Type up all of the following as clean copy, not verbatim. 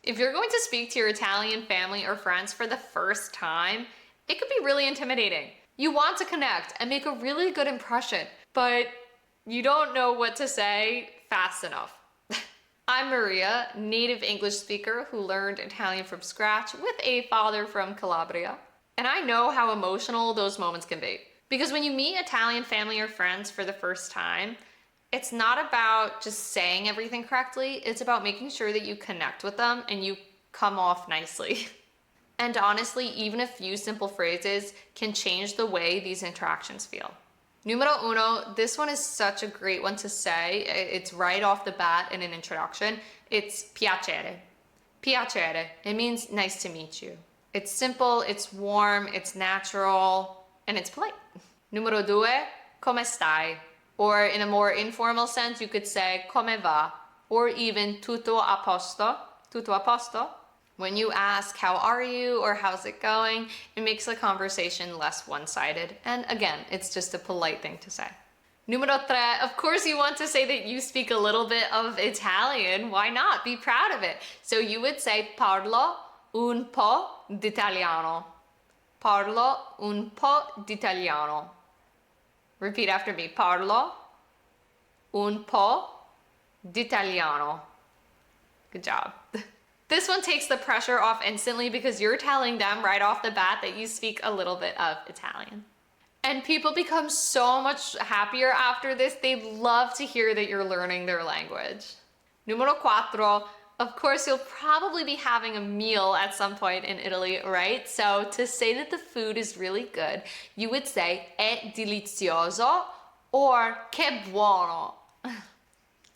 If you're going to speak to your Italian family or friends for the first time, it could be really intimidating. You want to connect and make a really good impression, but you don't know what to say fast enough. I'm Maria, native English speaker who learned Italian from scratch with a father from Calabria. And I know how emotional those moments can be. Because when you meet Italian family or friends for the first time, it's not about just saying everything correctly, it's about making sure that you connect with them and you come off nicely. And honestly, even a few simple phrases can change the way these interactions feel. Numero uno, this one is such a great one to say. It's right off the bat in an introduction. It's piacere. Piacere. It means nice to meet you. It's simple, it's warm, it's natural, and it's polite. Numero due, come stai? Or in a more informal sense, you could say come va? Or even tutto a posto? Tutto a posto? When you ask how are you or how's it going, it makes the conversation less one-sided. And again, it's just a polite thing to say. Numero tre, of course you want to say that you speak a little bit of Italian. Why not? Be proud of it. So you would say parlo un po' d'italiano. Parlo un po' d'italiano. Repeat after me. Parlo un po' d'italiano. Good job. This one takes the pressure off instantly because you're telling them right off the bat that you speak a little bit of Italian. And people become so much happier after this. They love to hear that you're learning their language. Numero quattro, of course you'll probably be having a meal at some point in Italy, right? So to say that the food is really good, you would say è delizioso or che buono.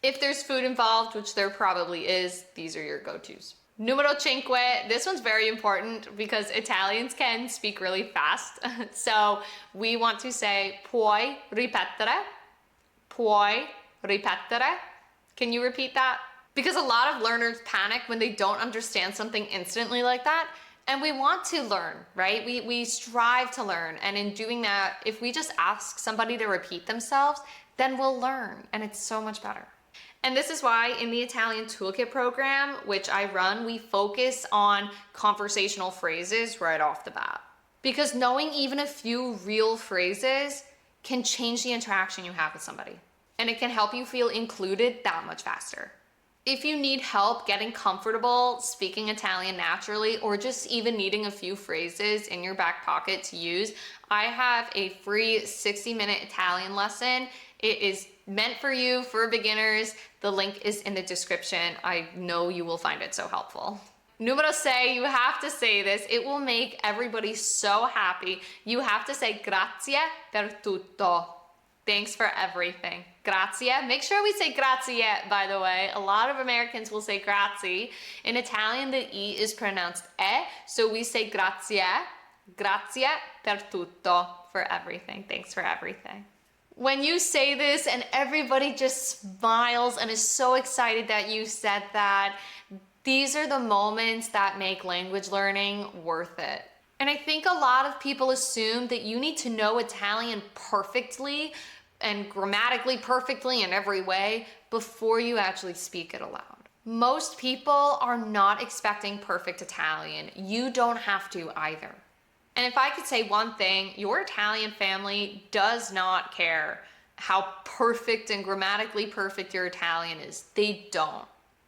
If there's food involved, which there probably is, these are your go-tos. Numero cinque, this one's very important because Italians can speak really fast. So we want to say puoi ripetere? Puoi ripetere? Can you repeat that? Because a lot of learners panic when they don't understand something instantly like that. And we want to learn, right? We strive to learn. And in doing that, if we just ask somebody to repeat themselves, then we'll learn. And it's so much better. And this is why in the Italian Toolkit program, which I run, we focus on conversational phrases right off the bat. Because knowing even a few real phrases can change the interaction you have with somebody. And it can help you feel included that much faster. If you need help getting comfortable speaking Italian naturally, or just even needing a few phrases in your back pocket to use, I have a free 60-minute Italian lesson. It is meant for you, for beginners. The link is in the description. I know you will find it so helpful. Numero sei, you have to say this. It will make everybody so happy. You have to say grazie per tutto. Thanks for everything. Grazie. Make sure we say grazie, by the way. A lot of Americans will say grazie. In Italian, the E is pronounced e, so we say grazie. Grazie per tutto, for everything. Thanks for everything. When you say this and everybody just smiles and is so excited that you said that, these are the moments that make language learning worth it. And I think a lot of people assume that you need to know Italian perfectly and grammatically perfectly in every way before you actually speak it aloud. Most people are not expecting perfect Italian. You don't have to either. And if I could say one thing, your Italian family does not care how perfect and grammatically perfect your Italian is. They don't.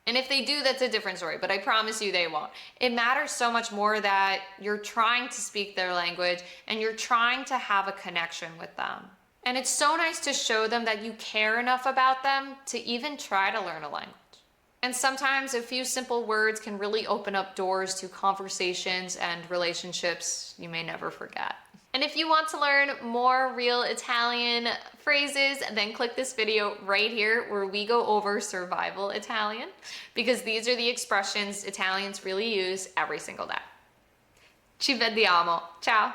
And if they do, that's a different story, but I promise you they won't. It matters so much more that you're trying to speak their language and you're trying to have a connection with them. And it's so nice to show them that you care enough about them to even try to learn a language. And sometimes a few simple words can really open up doors to conversations and relationships you may never forget. And if you want to learn more real Italian phrases, then click this video right here where we go over survival Italian, because these are the expressions Italians really use every single day. Ci vediamo. Ciao.